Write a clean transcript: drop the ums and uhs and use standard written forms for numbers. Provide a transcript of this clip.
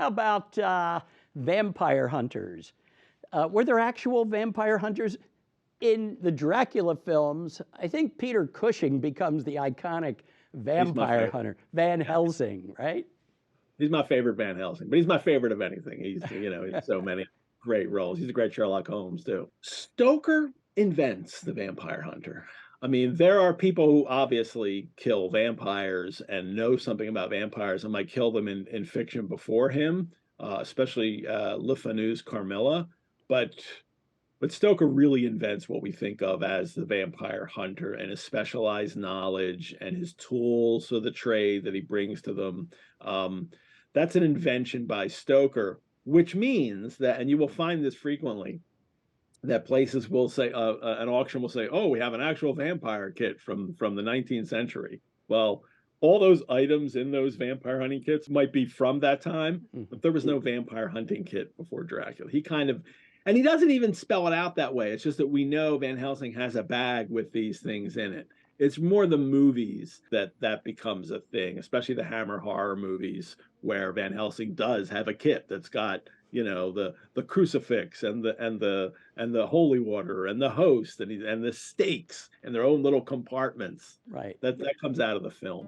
How about vampire hunters? Were there actual vampire hunters in the Dracula films? I think Peter Cushing becomes the iconic He's my vampire favorite. hunter, Van Yeah, Helsing, right? he's my favorite Van Helsing, but he's my favorite of anything. He's so many great roles. He's a great Sherlock Holmes too. Stoker invents the vampire hunter. I mean, there are people who obviously kill vampires and know something about vampires and might kill them in fiction before him, especially Le Fanu's Carmilla. But Stoker really invents what we think of as the vampire hunter and his specialized knowledge and his tools for the trade that he brings to them. Um, that's an invention by Stoker, which means that, and you will find this frequently, that places will say, an auction will say, "Oh, we have an actual vampire kit from the 19th century." Well, all those items in those vampire hunting kits might be from that time, but there was no vampire hunting kit before Dracula. He kind of, and he doesn't even spell it out that way. It's just that we know Van Helsing has a bag with these things in it. It's more the movies that becomes a thing, especially the Hammer horror movies, where Van Helsing does have a kit that's got the crucifix and the holy water and the host and the stakes and their own little compartments. Right. That comes out of the film.